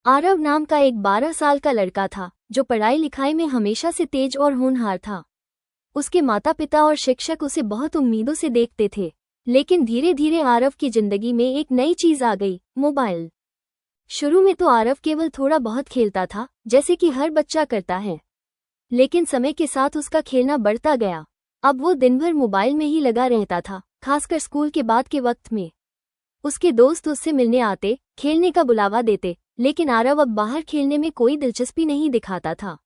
आरव नाम का एक 12 साल का लड़का था जो पढ़ाई लिखाई में हमेशा से तेज और होनहार था। उसके माता पिता और शिक्षक उसे बहुत उम्मीदों से देखते थे, लेकिन धीरे धीरे आरव की जिंदगी में एक नई चीज आ गई, मोबाइल। शुरू में तो आरव केवल थोड़ा बहुत खेलता था, जैसे कि हर बच्चा करता है, लेकिन समय के साथ उसका खेलना बढ़ता गया। अब वो दिन भर मोबाइल में ही लगा रहता था, खासकर स्कूल के बाद के वक्त में। उसके दोस्त उससे मिलने आते, खेलने का बुलावा देते, लेकिन आरव अब बाहर खेलने में कोई दिलचस्पी नहीं दिखाता था।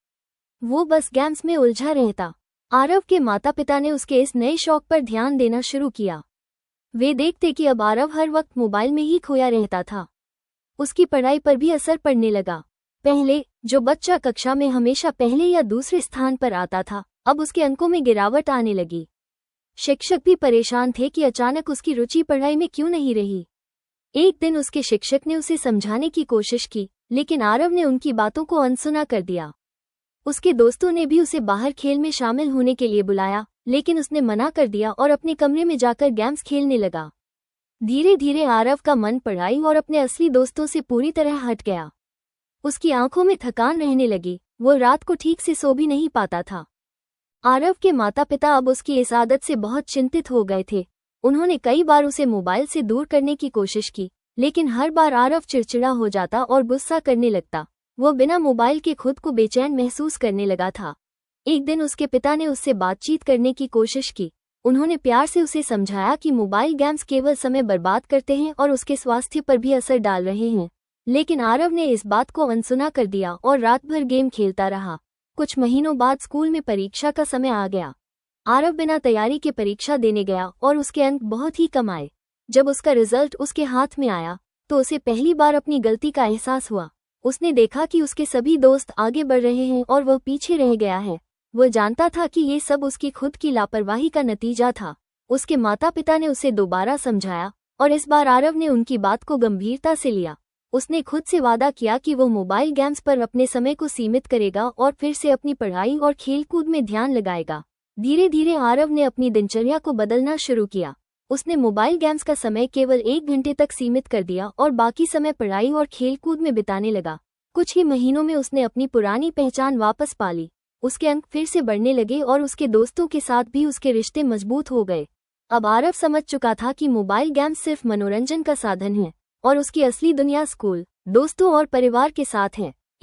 वो बस गेम्स में उलझा रहता। आरव के माता पिता ने उसके इस नए शौक पर ध्यान देना शुरू किया। वे देखते कि अब आरव हर वक्त मोबाइल में ही खोया रहता था। उसकी पढ़ाई पर भी असर पड़ने लगा। पहले जो बच्चा कक्षा में हमेशा पहले या दूसरे स्थान पर आता था, अब उसके अंकों में गिरावट आने लगी। शिक्षक भी परेशान थे कि अचानक उसकी रुचि पढ़ाई में क्यों नहीं रही। एक दिन उसके शिक्षक ने उसे समझाने की कोशिश की, लेकिन आरव ने उनकी बातों को अनसुना कर दिया। उसके दोस्तों ने भी उसे बाहर खेल में शामिल होने के लिए बुलाया, लेकिन उसने मना कर दिया और अपने कमरे में जाकर गेम्स खेलने लगा। धीरे धीरे आरव का मन पढ़ाई और अपने असली दोस्तों से पूरी तरह हट गया। उसकी आंखों में थकान रहने लगी, वो रात को ठीक से सो भी नहीं पाता था। आरव के माता पिता अब उसकी इस आदत से बहुत चिंतित हो गए थे। उन्होंने कई बार उसे मोबाइल से दूर करने की कोशिश की, लेकिन हर बार आरव चिड़चिड़ा हो जाता और गुस्सा करने लगता। वो बिना मोबाइल के खुद को बेचैन महसूस करने लगा था। एक दिन उसके पिता ने उससे बातचीत करने की कोशिश की। उन्होंने प्यार से उसे समझाया कि मोबाइल गेम्स केवल समय बर्बाद करते हैं और उसके स्वास्थ्य पर भी असर डाल रहे हैं, लेकिन आरव ने इस बात को अनसुना कर दिया और रात भर गेम खेलता रहा। कुछ महीनों बाद स्कूल में परीक्षा का समय आ गया। आरव बिना तैयारी के परीक्षा देने गया और उसके अंक बहुत ही कम आए। जब उसका रिजल्ट उसके हाथ में आया तो उसे पहली बार अपनी गलती का एहसास हुआ। उसने देखा कि उसके सभी दोस्त आगे बढ़ रहे हैं और वह पीछे रह गया है। वह जानता था कि ये सब उसकी खुद की लापरवाही का नतीजा था। उसके माता पिता ने उसे दोबारा समझाया और इस बार आरव ने उनकी बात को गंभीरता से लिया। उसने खुद से वादा किया कि वो मोबाइल गेम्स पर अपने समय को सीमित करेगा और फिर से अपनी पढ़ाई और खेलकूद में ध्यान लगाएगा। धीरे धीरे आरव ने अपनी दिनचर्या को बदलना शुरू किया। उसने मोबाइल गेम्स का समय केवल 1 घंटे तक सीमित कर दिया और बाकी समय पढ़ाई और खेलकूद में बिताने लगा। कुछ ही महीनों में उसने अपनी पुरानी पहचान वापस पा ली। उसके अंक फिर से बढ़ने लगे और उसके दोस्तों के साथ भी उसके रिश्ते मजबूत हो गए। अब आरव समझ चुका था कि मोबाइल गेम्स सिर्फ मनोरंजन का साधन है और उसकी असली दुनिया स्कूल, दोस्तों और परिवार के साथ है।